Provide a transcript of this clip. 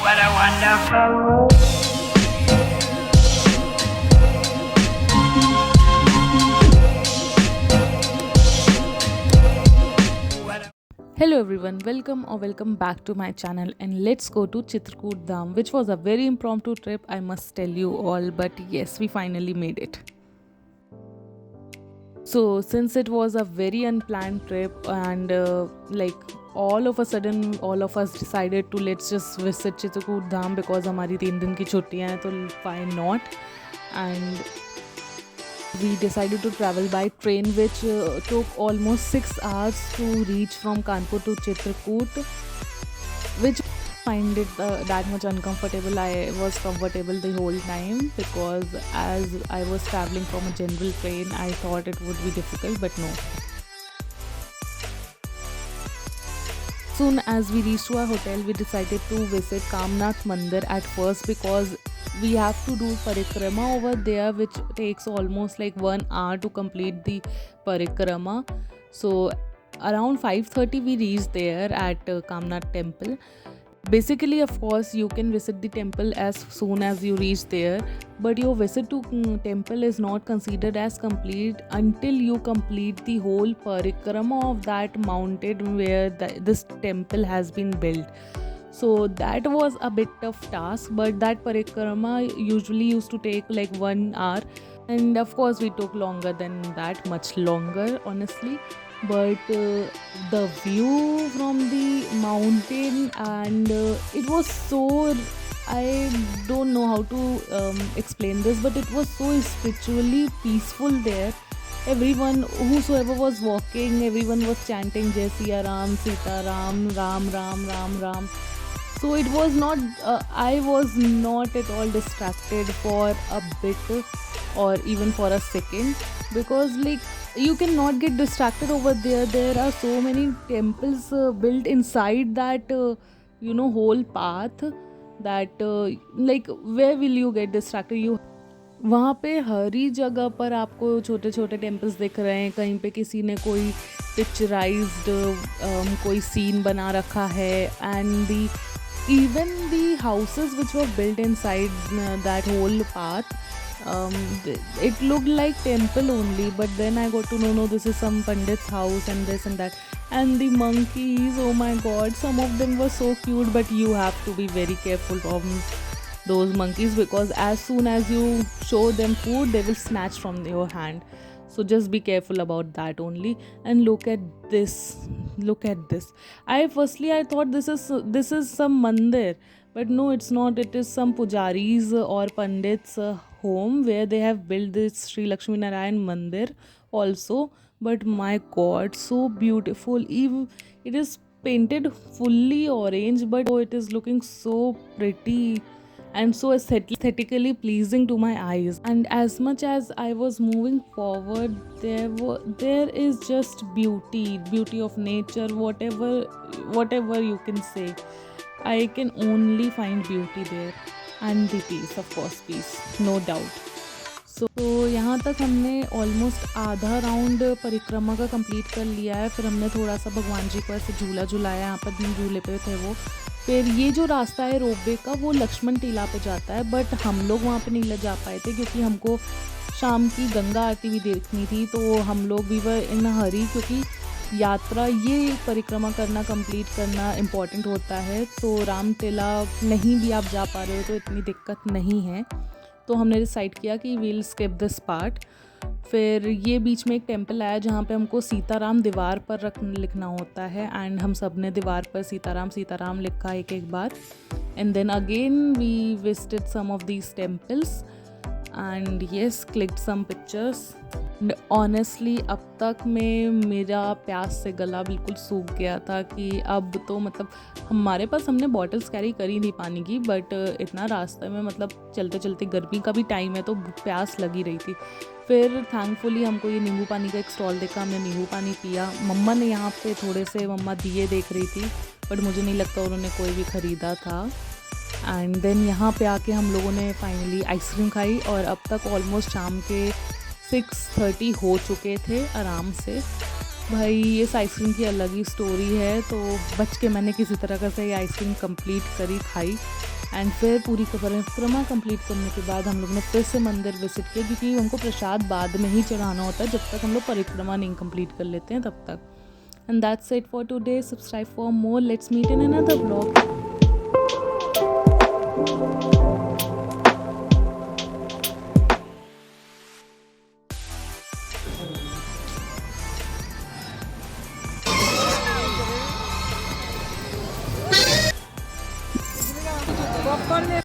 What a wonderful world. Hello everyone, welcome back to my channel, and let's go to Chitrakoot Dham, which was a very impromptu trip, I must tell you all, but yes, we finally made it. So since it was a very unplanned trip and all of a sudden all of us decided to let's just visit Chitrakoot Dham because हमारी 3 दिन की छुट्टियां हैं तो why not, and we decided to travel by train, which took almost 6 hours to reach from Kanpur to Chitrakoot, which find it that much uncomfortable. I was comfortable the whole time because as I was traveling from a general train, I thought it would be difficult, but no. Soon as we reached to our hotel, we decided to visit Kamnath Mandir at first because we have to do parikrama over there, which takes almost like 1 hour to complete the parikrama. So around 5:30 we reached there at Kamnath temple. Basically, of course, you can visit the temple as soon as you reach there, but your visit to temple is not considered as complete until you complete the whole parikrama of that mountain where this temple has been built. So that was a bit of task, but that parikrama usually used to take like 1 hour, and of course we took longer than that, much longer honestly. But the view from the mountain, and it was so, I don't know how to explain this, but it was so spiritually peaceful there. Everyone, whosoever was walking, everyone was chanting Jai Siya Ram, Sita Ram, Ram Ram, Ram Ram. So it was not, I was not at all distracted for a bit or even for a second, because like you cannot get distracted over there. There are so many temples built inside that whole path, that like where will you get distracted? You वहाँ पे हर ही जगह पर आपको छोटे छोटे temples दिख रहे हैं. कहीं पे किसी ने कोई पिक्चराइज्ड कोई सीन बना रखा है, and the even the houses which were built inside that whole path, it looked like temple only, but then I got to know, no, this is some pandit's house and this and that. And the monkeys, oh my god, some of them were so cute, but you have to be very careful from those monkeys because as soon as you show them food, they will snatch from your hand. So just be careful about that only. And look at this, I thought this is some mandir, but no, it's not. It is some pujaris or pandits home where they have built this Sri Lakshmi Narayan mandir also. But my god, so beautiful. Even it is painted fully orange, but oh, it is looking so pretty and so aesthetically pleasing to my eyes. And as much as I was moving forward, there is just beauty of nature, whatever you can say. I can only find beauty there, and the peace, of course, peace, no doubt. So यहाँ तक हमने almost आधा round परिक्रमा का complete कर लिया है. फिर हमने थोड़ा सा भगवान जी को ऐसे झूला झुलाया, यहाँ पर झूले पे थे वो. फिर ये जो रास्ता है रोपवे का, वो लक्ष्मण टीला पे जाता है, बट हम लोग वहाँ पे नहीं जा पाए थे क्योंकि हमको शाम की गंगा आरती भी देखनी थी. तो हम लोग भी वर इन हरी, क्योंकि यात्रा ये परिक्रमा करना, कंप्लीट करना इम्पॉर्टेंट होता है. तो राम टीला नहीं भी आप जा पा रहे हो तो इतनी दिक्कत नहीं है. तो हमने डिसाइड किया कि वील स्किप दिस पार्ट. फिर ये बीच में एक टेम्पल आया जहाँ पे हमको सीताराम दीवार पर लिखना होता है, एंड हम सब ने दीवार पर सीताराम लिखा एक बार. And then again we visited some of these temples and yes, clicked some pictures. Honestly अब तक में मेरा प्यास से गला बिल्कुल सूख गया था कि अब तो मतलब हमारे पास, हमने बॉटल्स कैरी करी थी पानी की, बट इतना रास्ते में मतलब चलते चलते, गर्मी का भी टाइम है तो प्यास लगी रही थी. फिर थैंकफुली हमको ये नींबू पानी का एक स्टॉल देखा, हमने नींबू पानी पिया. मम्मा ने यहाँ पे थोड़े से, मम्मा दिए देख रही थी, बट मुझे नहीं लगता उन्होंने कोई भी ख़रीदा था. एंड देन यहाँ पे आके हम लोगों ने फाइनली आइसक्रीम खाई, और अब तक ऑलमोस्ट शाम के 6:30 हो चुके थे आराम से. भाई इस आइसक्रीम की अलग ही स्टोरी है. तो बच के मैंने किसी तरह का से ये आइसक्रीम कंप्लीट करी, खाई. एंड फिर पूरी परिक्रमा कंप्लीट करने के बाद हम लोग ने फिर से मंदिर विजिट किया, क्योंकि हमको प्रसाद बाद में ही चढ़ाना होता है, जब तक हम लोग परिक्रमा नहीं कंप्लीट कर लेते हैं तब तक. And that's it for today. Subscribe for more. Let's meet in another vlog.